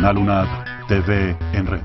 Canal UNAD TV en Red.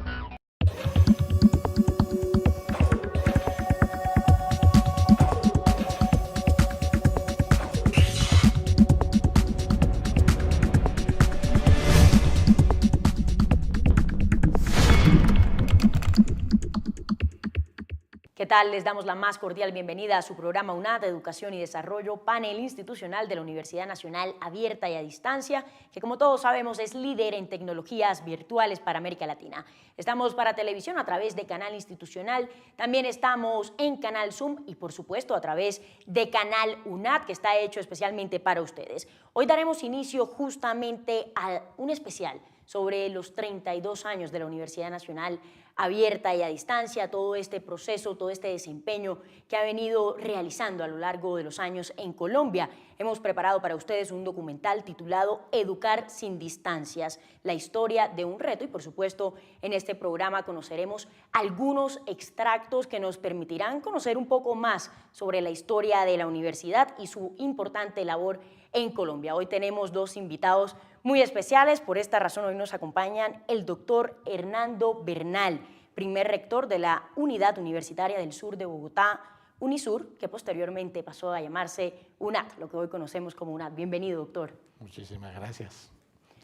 ¿Qué tal? Les damos la más cordial bienvenida a su programa UNAD, Educación y Desarrollo, panel institucional de la Universidad Nacional Abierta y a Distancia, que como todos sabemos es líder en tecnologías virtuales para América Latina. Estamos para televisión a través de Canal Institucional, también estamos en Canal Zoom y por supuesto a través de Canal UNAD, que está hecho especialmente para ustedes. Hoy daremos inicio justamente a un especial sobre los 32 años de la Universidad Nacional Abierta y a Distancia, todo este proceso, todo este desempeño que ha venido realizando a lo largo de los años en Colombia. Hemos preparado para ustedes un documental titulado Educar sin distancias, la historia de un reto y por supuesto en este programa conoceremos algunos extractos que nos permitirán conocer un poco más sobre la historia de la universidad y su importante labor en Colombia. Hoy tenemos dos invitados muy especiales, por esta razón hoy nos acompañan el doctor Hernando Bernal, primer rector de la Unidad Universitaria del Sur de Bogotá, UNISUR, que posteriormente pasó a llamarse UNAD, lo que hoy conocemos como UNAD. Bienvenido, doctor. Muchísimas gracias.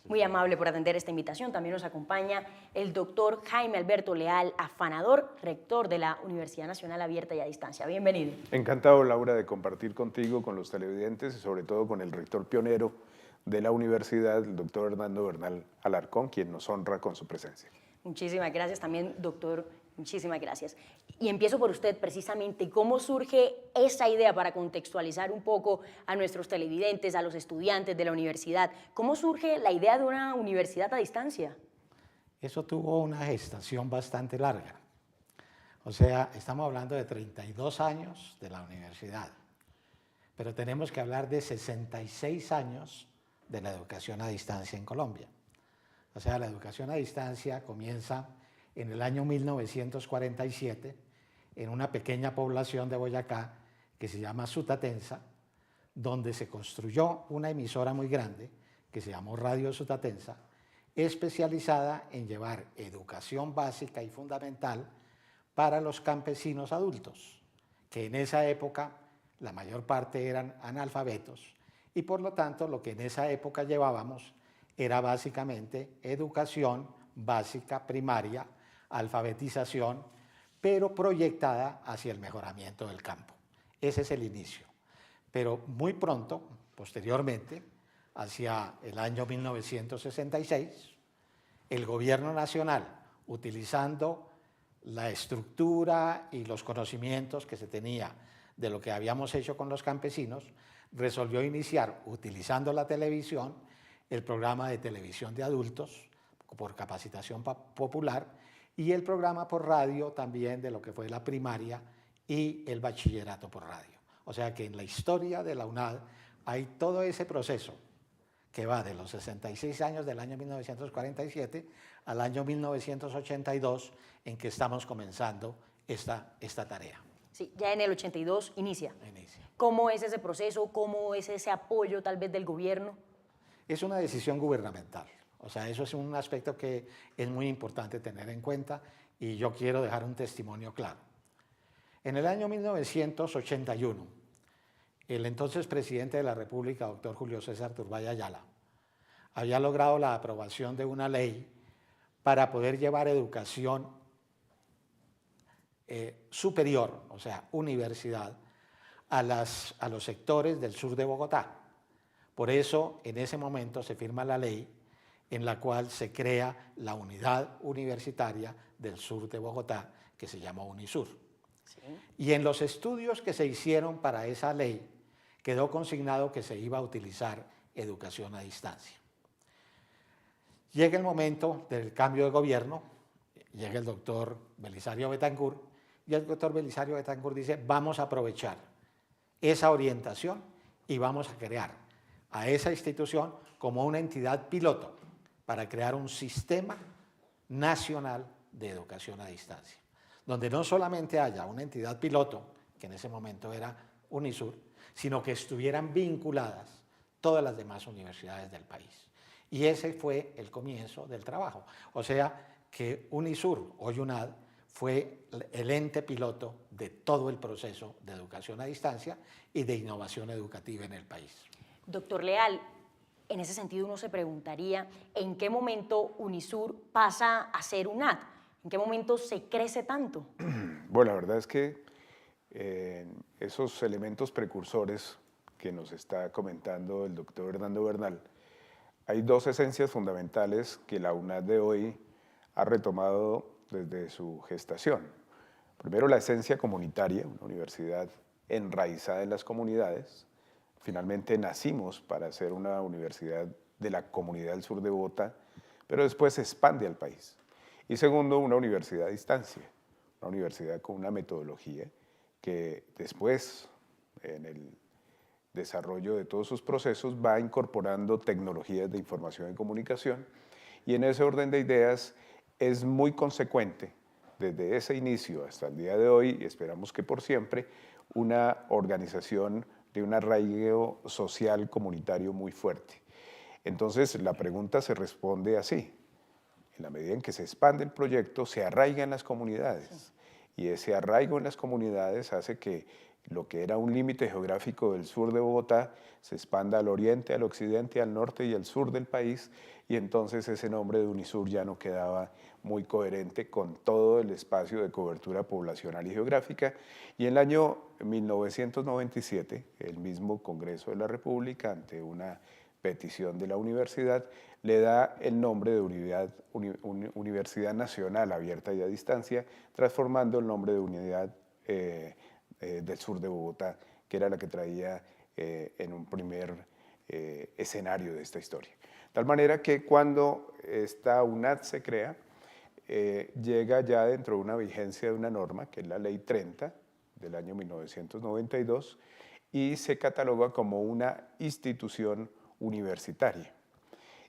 Muy amable por atender esta invitación. También nos acompaña el doctor Jaime Alberto Leal Afanador, rector de la Universidad Nacional Abierta y a Distancia. Bienvenido. Encantado, Laura, de compartir contigo, con los televidentes y sobre todo con el rector pionero de la universidad, el doctor Hernando Bernal Alarcón, quien nos honra con su presencia. Muchísimas gracias también, doctor. Muchísimas gracias. Y empiezo por usted precisamente. ¿Cómo surge esa idea para contextualizar un poco a nuestros televidentes, a los estudiantes de la universidad? ¿Cómo surge la idea de una universidad a distancia? Eso tuvo una gestación bastante larga. O sea, estamos hablando de 32 años de la universidad, pero tenemos que hablar de 66 años de la educación a distancia en Colombia. O sea, la educación a distancia comienza en el año 1947 en una pequeña población de Boyacá que se llama Sutatensa, donde se construyó una emisora muy grande que se llamó Radio Sutatensa, especializada en llevar educación básica y fundamental para los campesinos adultos, que en esa época la mayor parte eran analfabetos y por lo tanto lo que en esa época llevábamos era básicamente educación básica primaria, alfabetización, pero proyectada hacia el mejoramiento del campo. Ese es el inicio. Pero muy pronto, posteriormente, hacia el año 1966, el gobierno nacional, utilizando la estructura y los conocimientos que se tenía de lo que habíamos hecho con los campesinos, resolvió iniciar, utilizando la televisión, el programa de televisión de adultos por capacitación popular y el programa por radio también de lo que fue la primaria y el bachillerato por radio. O sea que en la historia de la UNAD hay todo ese proceso que va de los 66 años del año 1947 al año 1982 en que estamos comenzando esta tarea. Sí, ya en el 82 inicia. ¿Cómo es ese proceso? ¿Cómo es ese apoyo tal vez del gobierno? Es una decisión gubernamental. O sea, eso es un aspecto que es muy importante tener en cuenta y yo quiero dejar un testimonio claro. En el año 1981, el entonces presidente de la República, doctor Julio César Turbay Ayala, había logrado la aprobación de una ley para poder llevar educación superior, o sea, universidad, a los sectores del sur de Bogotá. Por eso, en ese momento se firma la ley en la cual se crea la unidad universitaria del sur de Bogotá, que se llamó UNISUR. Sí. Y en los estudios que se hicieron para esa ley, quedó consignado que se iba a utilizar educación a distancia. Llega el momento del cambio de gobierno, llega el doctor Belisario Betancur, y el doctor Belisario Betancur dice, vamos a aprovechar esa orientación y vamos a crear a esa institución como una entidad piloto para crear un sistema nacional de educación a distancia, donde no solamente haya una entidad piloto, que en ese momento era UNISUR, sino que estuvieran vinculadas todas las demás universidades del país. Y ese fue el comienzo del trabajo. O sea que UNISUR, hoy UNAD, fue el ente piloto de todo el proceso de educación a distancia y de innovación educativa en el país. Doctor Leal, en ese sentido uno se preguntaría en qué momento UNISUR pasa a ser UNAD, en qué momento se crece tanto. Bueno, la verdad es que esos elementos precursores que nos está comentando el doctor Hernando Bernal, hay dos esencias fundamentales que la UNAD de hoy ha retomado desde su gestación. Primero, la esencia comunitaria, una universidad enraizada en las comunidades. Finalmente nacimos para ser una universidad de la comunidad del sur de Bogotá, pero después se expande al país. Y segundo, una universidad a distancia, una universidad con una metodología que después, en el desarrollo de todos sus procesos, va incorporando tecnologías de información y comunicación, y en ese orden de ideas es muy consecuente desde ese inicio hasta el día de hoy, y esperamos que por siempre, una organización de un arraigo social comunitario muy fuerte. Entonces la pregunta se responde así: en la medida en que se expande el proyecto, se arraiga en las comunidades, y ese arraigo en las comunidades hace que lo que era un límite geográfico del sur de Bogotá se expanda al oriente, al occidente, al norte y al sur del país, y entonces ese nombre de UNISUR ya no quedaba muy coherente con todo el espacio de cobertura poblacional y geográfica. Y en el año 1997, el mismo Congreso de la República, ante una petición de la universidad, le da el nombre de Universidad Nacional Abierta y a Distancia, transformando el nombre de Unidad del Sur de Bogotá, que era la que traía en un primer escenario de esta historia. De tal manera que cuando esta UNAD se crea, llega ya dentro de una vigencia de una norma, que es la Ley 30 del año 1992, y se cataloga como una institución universitaria.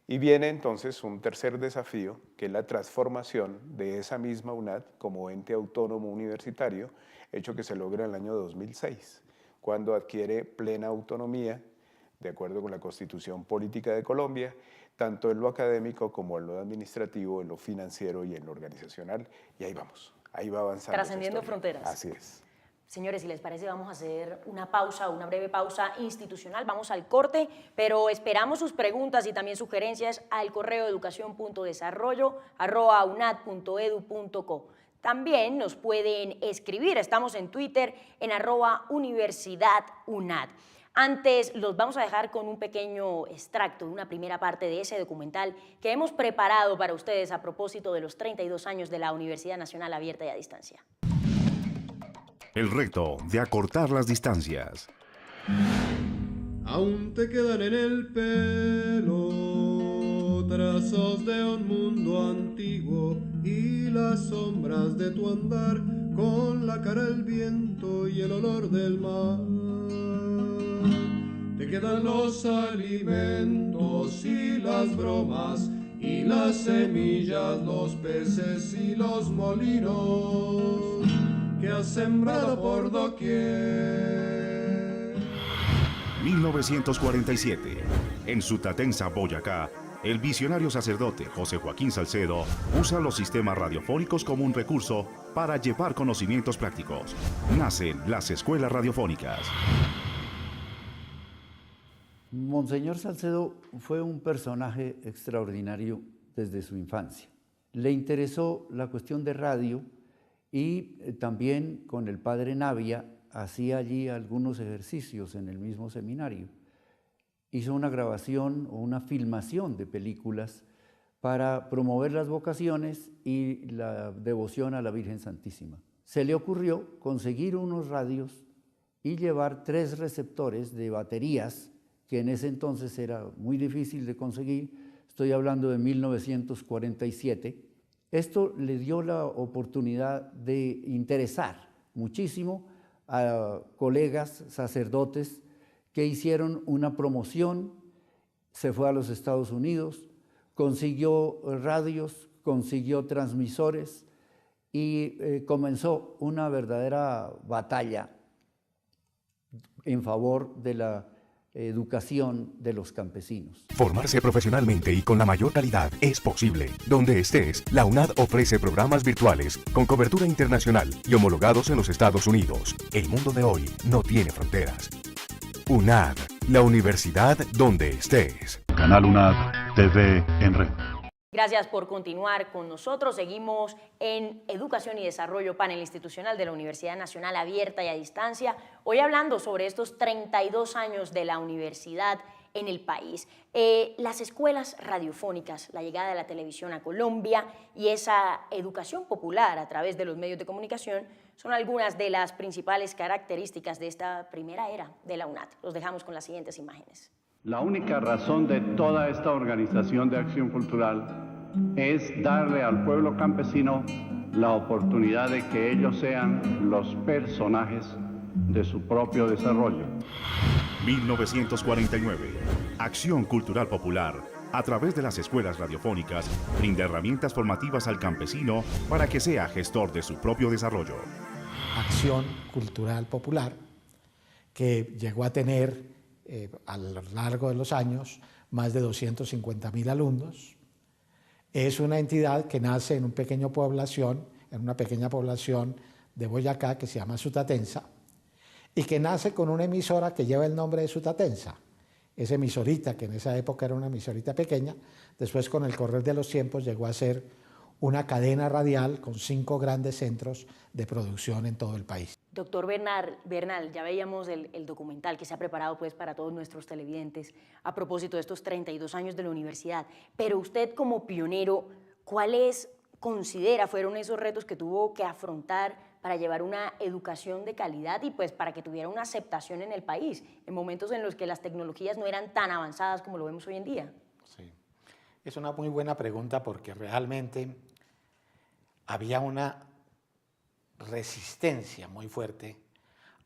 Y viene entonces un tercer desafío, que es la transformación de esa misma UNAD como ente autónomo universitario, hecho que se logra en el año 2006, cuando adquiere plena autonomía, de acuerdo con la Constitución Política de Colombia, tanto en lo académico como en lo administrativo, en lo financiero y en lo organizacional, y ahí vamos, ahí va avanzando. Trascendiendo fronteras. Así es. Señores, si les parece, vamos a hacer una pausa, una breve pausa institucional, vamos al corte, pero esperamos sus preguntas y también sugerencias al correo educacion.desarrollo@unad.edu.co. También nos pueden escribir, estamos en Twitter en @universidadunad. Antes los vamos a dejar con un pequeño extracto de una primera parte de ese documental que hemos preparado para ustedes a propósito de los 32 años de la Universidad Nacional Abierta y a Distancia. El reto de acortar las distancias. Aún te quedan en el pelo trazos de un mundo antiguo y las sombras de tu andar con la cara al viento y el olor del mar. Te quedan los alimentos y las bromas y las semillas, los peces y los molinos que has sembrado por doquier. 1947. En Sutatensa, Boyacá, el visionario sacerdote José Joaquín Salcedo usa los sistemas radiofónicos como un recurso para llevar conocimientos prácticos. Nacen las escuelas radiofónicas. Monseñor Salcedo fue un personaje extraordinario desde su infancia. Le interesó la cuestión de radio y también con el padre Navia hacía allí algunos ejercicios en el mismo seminario. Hizo una grabación o una filmación de películas para promover las vocaciones y la devoción a la Virgen Santísima. Se le ocurrió conseguir unos radios y llevar 3 receptores de baterías, que en ese entonces era muy difícil de conseguir. Estoy hablando de 1947. Esto le dio la oportunidad de interesar muchísimo a colegas sacerdotes que hicieron una promoción. Se fue a los Estados Unidos, consiguió radios, consiguió transmisores y comenzó una verdadera batalla en favor de la educación de los campesinos. Formarse profesionalmente y con la mayor calidad es posible. Donde estés, la UNAD ofrece programas virtuales con cobertura internacional y homologados en los Estados Unidos. El mundo de hoy no tiene fronteras. UNAD, la universidad donde estés. Canal UNAD TV en red. Gracias por continuar con nosotros. Seguimos en Educación y Desarrollo, panel institucional de la Universidad Nacional Abierta y a Distancia. Hoy hablando sobre estos 32 años de la universidad en el país. Las escuelas radiofónicas, la llegada de la televisión a Colombia y esa educación popular a través de los medios de comunicación son algunas de las principales características de esta primera era de la UNAD. Los dejamos con las siguientes imágenes. La única razón de toda esta organización de acción cultural es darle al pueblo campesino la oportunidad de que ellos sean los personajes de su propio desarrollo. 1949. Acción Cultural Popular, a través de las escuelas radiofónicas, brinda herramientas formativas al campesino para que sea gestor de su propio desarrollo. Acción Cultural Popular, que llegó a tener a lo largo de los años más de 250.000 alumnos. Es una entidad que nace en una pequeña población de Boyacá que se llama Sutatensa y que nace con una emisora que lleva el nombre de Sutatensa. Esa emisorita, que en esa época era una emisorita pequeña, después con el correr de los tiempos llegó a ser una cadena radial con 5 grandes centros de producción en todo el país. Doctor Bernal, ya veíamos el documental que se ha preparado pues, para todos nuestros televidentes a propósito de estos 32 años de la universidad, pero usted como pionero, ¿cuáles considera fueron esos retos que tuvo que afrontar para llevar una educación de calidad y pues para que tuviera una aceptación en el país, en momentos en los que las tecnologías no eran tan avanzadas como lo vemos hoy en día? Sí, es una muy buena pregunta porque realmente había una resistencia muy fuerte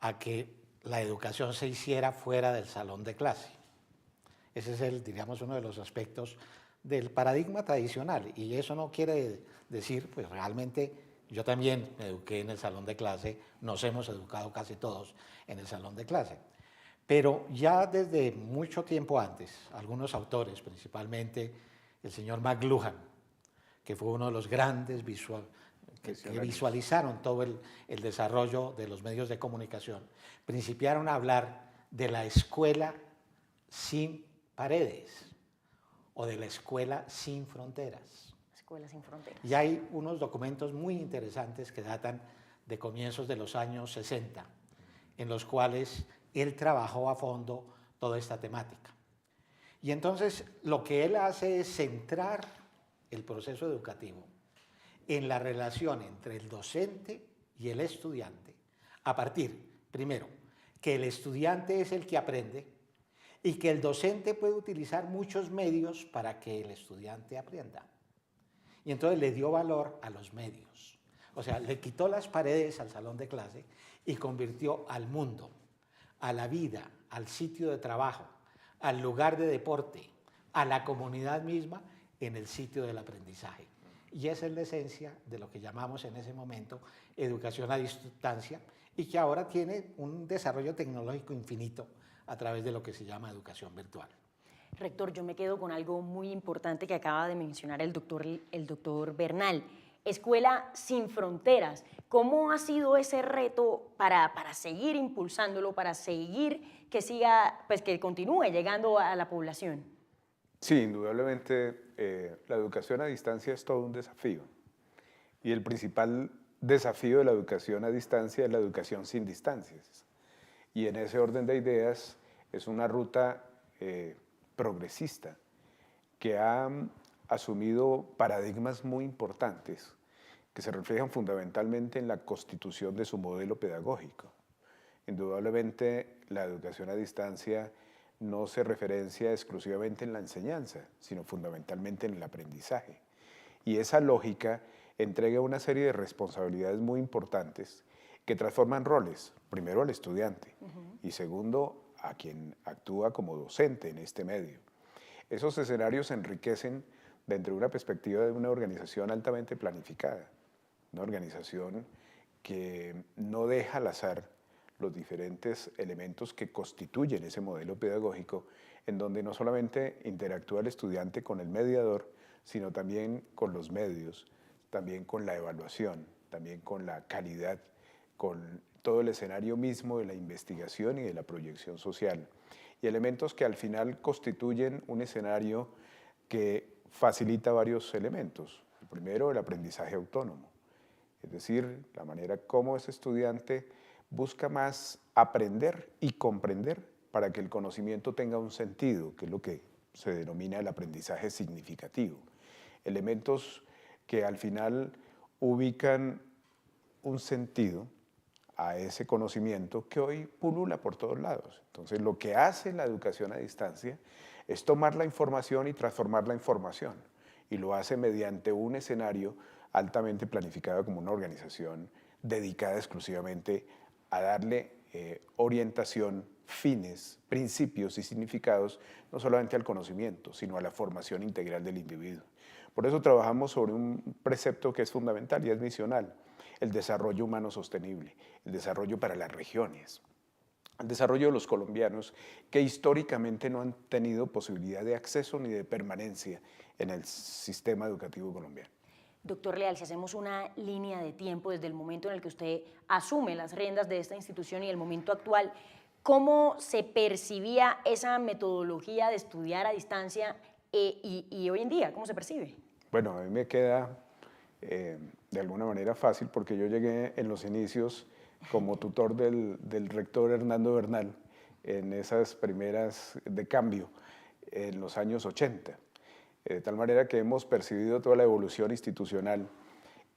a que la educación se hiciera fuera del salón de clase. Ese es diríamos, uno de los aspectos del paradigma tradicional, y eso no quiere decir, pues realmente yo también me eduqué en el salón de clase, nos hemos educado casi todos en el salón de clase, pero ya desde mucho tiempo antes, algunos autores, principalmente el señor McLuhan, que fue uno de los grandes que visualizaron todo el desarrollo de los medios de comunicación, principiaron a hablar de la escuela sin paredes o de la escuela sin fronteras. Escuela sin fronteras. Y hay unos documentos muy interesantes que datan de comienzos de los años 60, en los cuales él trabajó a fondo toda esta temática. Y entonces lo que él hace es centrar el proceso educativo en la relación entre el docente y el estudiante, a partir, primero, que el estudiante es el que aprende y que el docente puede utilizar muchos medios para que el estudiante aprenda. Y entonces le dio valor a los medios. O sea, le quitó las paredes al salón de clase y convirtió al mundo, a la vida, al sitio de trabajo, al lugar de deporte, a la comunidad misma, en el sitio del aprendizaje. Y esa es la esencia de lo que llamamos en ese momento educación a distancia y que ahora tiene un desarrollo tecnológico infinito a través de lo que se llama educación virtual. Rector, yo me quedo con algo muy importante que acaba de mencionar el doctor Bernal. Escuela sin fronteras. ¿Cómo ha sido ese reto para seguir impulsándolo, para seguir que siga, pues que continúe llegando a la población? Sí, indudablemente la educación a distancia es todo un desafío. Y el principal desafío de la educación a distancia es la educación sin distancias. Y en ese orden de ideas es una ruta progresista que ha asumido paradigmas muy importantes que se reflejan fundamentalmente en la constitución de su modelo pedagógico. Indudablemente la educación a distancia no se referencia exclusivamente en la enseñanza, sino fundamentalmente en el aprendizaje. Y esa lógica entrega una serie de responsabilidades muy importantes que transforman roles, primero al estudiante y segundo a quien actúa como docente en este medio. Esos escenarios se enriquecen dentro de una perspectiva de una organización altamente planificada, una organización que no deja al azar los diferentes elementos que constituyen ese modelo pedagógico, en donde no solamente interactúa el estudiante con el mediador, sino también con los medios, también con la evaluación, también con la calidad, con todo el escenario mismo de la investigación y de la proyección social. Y elementos que al final constituyen un escenario que facilita varios elementos. El primero, el aprendizaje autónomo, es decir, la manera como ese estudiante busca más aprender y comprender para que el conocimiento tenga un sentido, que es lo que se denomina el aprendizaje significativo. Elementos que al final ubican un sentido a ese conocimiento que hoy pulula por todos lados. Entonces, lo que hace la educación a distancia es tomar la información y transformarla en formación, y lo hace mediante un escenario altamente planificado como una organización dedicada exclusivamente a darle orientación, fines, principios y significados, no solamente al conocimiento, sino a la formación integral del individuo. Por eso trabajamos sobre un precepto que es fundamental y es misional: el desarrollo humano sostenible, el desarrollo para las regiones, el desarrollo de los colombianos que históricamente no han tenido posibilidad de acceso ni de permanencia en el sistema educativo colombiano. Doctor Leal, si hacemos una línea de tiempo desde el momento en el que usted asume las riendas de esta institución y el momento actual, ¿cómo se percibía esa metodología de estudiar a distancia y hoy en día? ¿Cómo se percibe? Bueno, a mí me queda de alguna manera fácil, porque yo llegué en los inicios como tutor del rector Hernando Bernal en esas primeras de cambio en los años 80. De tal manera que hemos percibido toda la evolución institucional,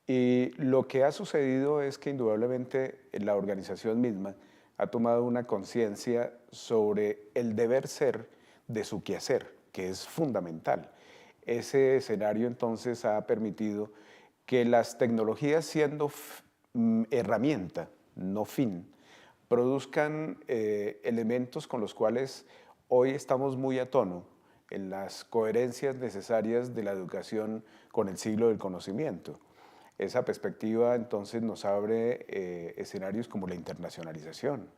y lo que ha sucedido es que indudablemente la organización misma ha tomado una conciencia sobre el deber ser de su quehacer, que es fundamental. Ese escenario entonces ha permitido que las tecnologías, siendo herramienta, no fin, produzcan elementos con los cuales hoy estamos muy a tono en las coherencias necesarias de la educación con el siglo del conocimiento. Esa perspectiva entonces nos abre escenarios como la internacionalización,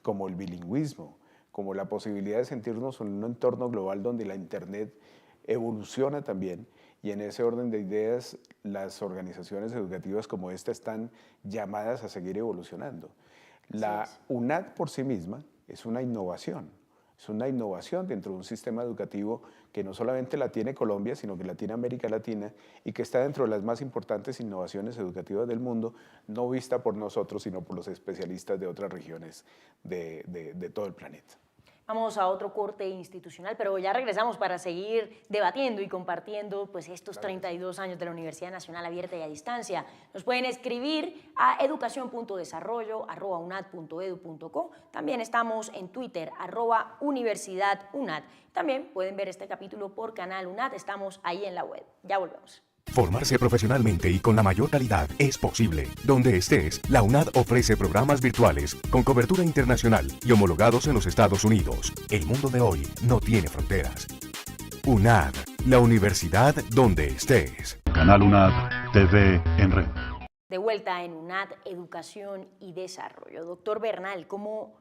como el bilingüismo, como la posibilidad de sentirnos en un entorno global donde la Internet evoluciona también, y en ese orden de ideas las organizaciones educativas como esta están llamadas a seguir evolucionando. La UNAD por sí misma es una innovación. Es una innovación dentro de un sistema educativo que no solamente la tiene Colombia, sino que la tiene América Latina, y que está dentro de las más importantes innovaciones educativas del mundo, no vista por nosotros, sino por los especialistas de otras regiones de todo el planeta. Vamos a otro corte institucional, pero ya regresamos para seguir debatiendo y compartiendo pues, estos 32 años de la Universidad Nacional Abierta y a Distancia. Nos pueden escribir a educacion.desarrollo@unad.edu.co. También estamos en Twitter, @universidadunad. También pueden ver este capítulo por Canal UNAD. Estamos ahí en la web. Ya volvemos. Formarse profesionalmente y con la mayor calidad es posible. Donde estés, la UNAD ofrece programas virtuales con cobertura internacional y homologados en los Estados Unidos. El mundo de hoy no tiene fronteras. UNAD, la universidad donde estés. Canal UNAD TV en red. De vuelta en UNAD, Educación y Desarrollo. Doctor Bernal, ¿cómo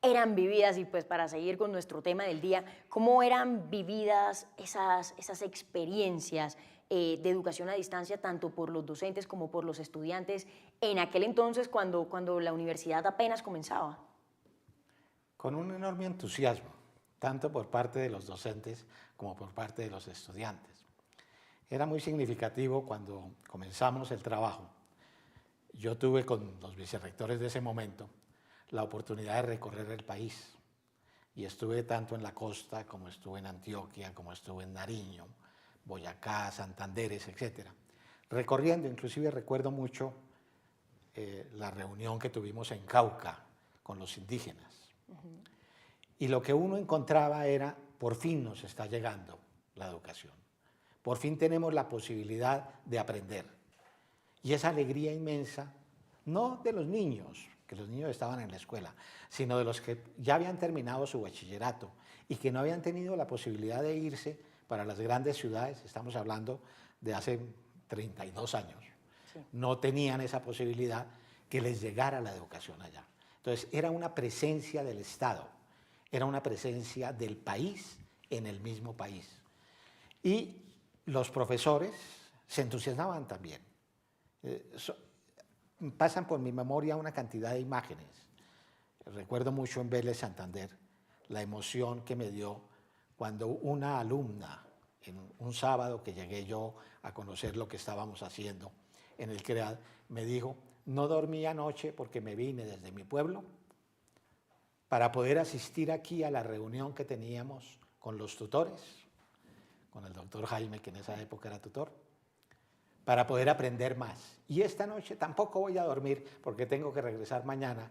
eran vividas, y pues para seguir con nuestro tema del día, cómo eran vividas esas experiencias de educación a distancia, tanto por los docentes como por los estudiantes, en aquel entonces cuando la universidad apenas comenzaba? Con un enorme entusiasmo, tanto por parte de los docentes como por parte de los estudiantes. Era muy significativo cuando comenzamos el trabajo. Yo tuve con los vicerrectores de ese momento la oportunidad de recorrer el país, y estuve tanto en la costa como estuve en Antioquia, como estuve en Nariño, Boyacá, Santanderes, etc. Recorriendo, inclusive recuerdo mucho la reunión que tuvimos en Cauca con los indígenas. Y lo que uno encontraba era, por fin nos está llegando la educación, por fin tenemos la posibilidad de aprender. Y esa alegría inmensa, no de los niños, que los niños estaban en la escuela, sino de los que ya habían terminado su bachillerato y que no habían tenido la posibilidad de irse para las grandes ciudades. Estamos hablando de hace 32 años. Sí. No tenían esa posibilidad, que les llegara la educación allá. Entonces era una presencia del Estado, era una presencia del país en el mismo país. Y los profesores se entusiasmaban también. Pasan por mi memoria una cantidad de imágenes. Recuerdo mucho en Vélez Santander la emoción que me dio cuando una alumna, en un sábado que llegué yo a conocer lo que estábamos haciendo en el CREAD, me dijo: no dormí anoche porque me vine desde mi pueblo para poder asistir aquí a la reunión que teníamos con los tutores, con el doctor Jaime, que en esa época era tutor, para poder aprender más. Y esta noche tampoco voy a dormir porque tengo que regresar mañana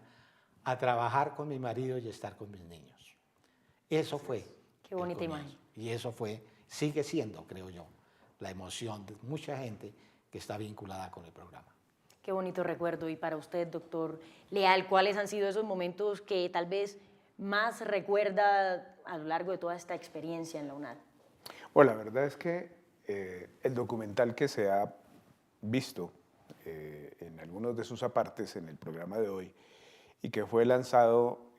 a trabajar con mi marido y estar con mis niños. Eso fue. Qué bonita imagen. Y eso fue, sigue siendo, creo yo, la emoción de mucha gente que está vinculada con el programa. Qué bonito recuerdo. Y para usted, doctor Leal, ¿cuáles han sido esos momentos que tal vez más recuerda a lo largo de toda esta experiencia en la UNAD? Bueno, la verdad es que el documental que se ha visto en algunos de sus apartes en el programa de hoy y que fue lanzado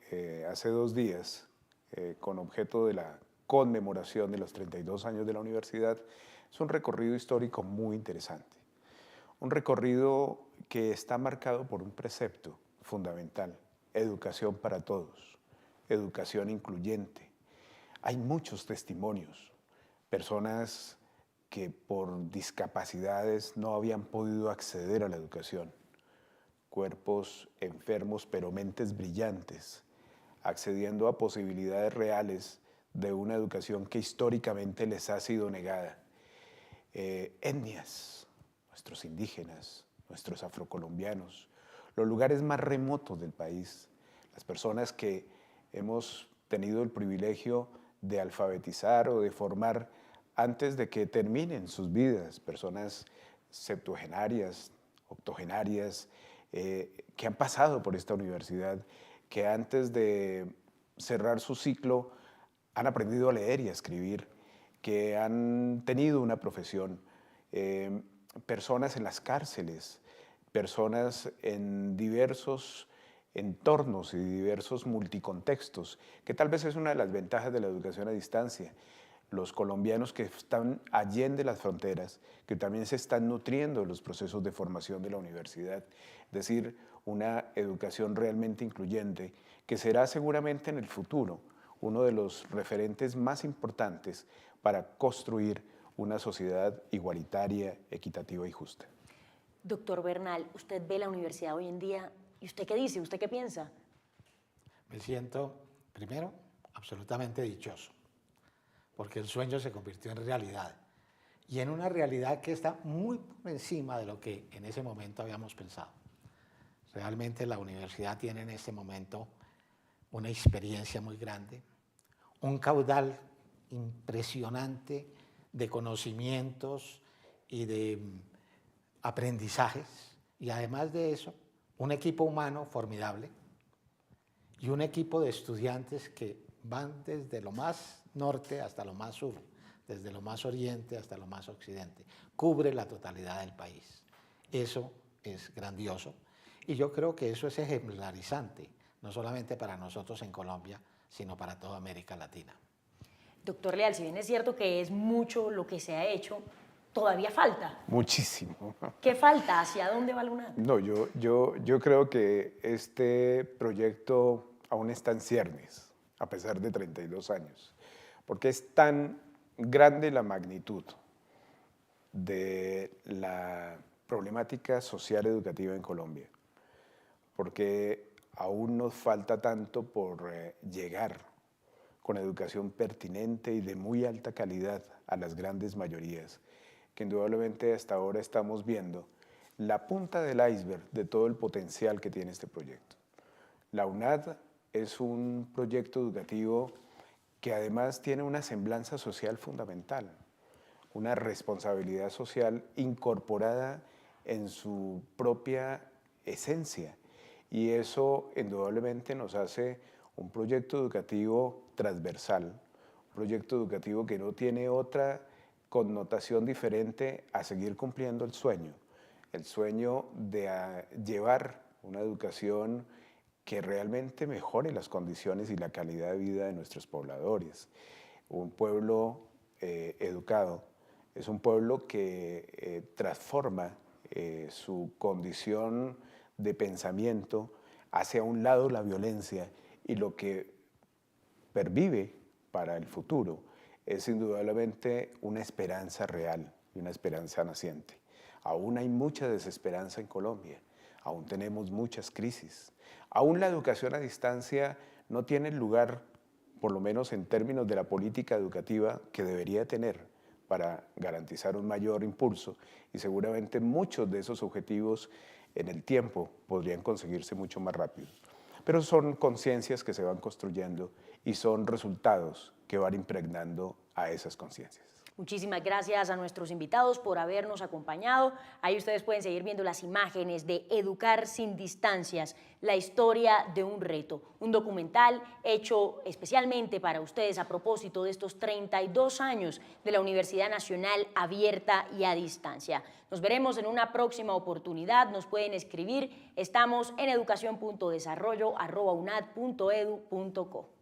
hace 2 días con objeto de la conmemoración de los 32 años de la universidad, es un recorrido histórico muy interesante. Un recorrido que está marcado por un precepto fundamental: educación para todos, educación incluyente. Hay muchos testimonios, personas que por discapacidades no habían podido acceder a la educación, cuerpos enfermos pero mentes brillantes, accediendo a posibilidades reales de una educación que históricamente les ha sido negada. Etnias, nuestros indígenas, nuestros afrocolombianos, los lugares más remotos del país, las personas que hemos tenido el privilegio de alfabetizar o de formar antes de que terminen sus vidas, personas septuagenarias, octogenarias, que han pasado por esta universidad, que antes de cerrar su ciclo han aprendido a leer y a escribir, que han tenido una profesión, personas en las cárceles, personas en diversos entornos y diversos multicontextos, que tal vez es una de las ventajas de la educación a distancia. Los colombianos que están allende las fronteras, que también se están nutriendo de los procesos de formación de la universidad, es decir, una educación realmente incluyente, que será seguramente en el futuro uno de los referentes más importantes para construir una sociedad igualitaria, equitativa y justa. Doctor Bernal, usted ve la universidad hoy en día y ¿usted qué dice? ¿Usted qué piensa? Me siento, primero, absolutamente dichoso, porque el sueño se convirtió en realidad, y en una realidad que está muy por encima de lo que en ese momento habíamos pensado. Realmente la universidad tiene en este momento una experiencia muy grande, un caudal impresionante de conocimientos y de aprendizajes, y además de eso, un equipo humano formidable y un equipo de estudiantes que van desde lo más norte hasta lo más sur, desde lo más oriente hasta lo más occidente. Cubre la totalidad del país. Eso es grandioso y yo creo que eso es ejemplarizante, no solamente para nosotros en Colombia, sino para toda América Latina. Doctor Leal, si bien es cierto que es mucho lo que se ha hecho, todavía falta. Muchísimo. ¿Qué falta? ¿Hacia dónde va la UNAD? No, yo creo que este proyecto aún está en ciernes, a pesar de 32 años, porque es tan grande la magnitud de la problemática social educativa en Colombia, porque aún nos falta tanto por llegar con educación pertinente y de muy alta calidad a las grandes mayorías, que indudablemente hasta ahora estamos viendo la punta del iceberg de todo el potencial que tiene este proyecto. La UNAD es un proyecto educativo que además tiene una semblanza social fundamental, una responsabilidad social incorporada en su propia esencia, y eso indudablemente nos hace un proyecto educativo transversal, un proyecto educativo que no tiene otra connotación diferente a seguir cumpliendo el sueño de llevar una educación que realmente mejore las condiciones y la calidad de vida de nuestros pobladores. Un pueblo educado es un pueblo que transforma su condición de pensamiento hacia un lado la violencia, y lo que pervive para el futuro es indudablemente una esperanza real y una esperanza naciente. Aún hay mucha desesperanza en Colombia, aún tenemos muchas crisis, aún la educación a distancia no tiene el lugar, por lo menos en términos de la política educativa, que debería tener para garantizar un mayor impulso, y seguramente muchos de esos objetivos en el tiempo podrían conseguirse mucho más rápido. Pero son conciencias que se van construyendo y son resultados que van impregnando a esas conciencias. Muchísimas gracias a nuestros invitados por habernos acompañado. Ahí ustedes pueden seguir viendo las imágenes de Educar sin Distancias, la historia de un reto, un documental hecho especialmente para ustedes a propósito de estos 32 años de la Universidad Nacional abierta y a distancia. Nos veremos en una próxima oportunidad, nos pueden escribir, estamos en educacion.desarrollo@unad.edu.co.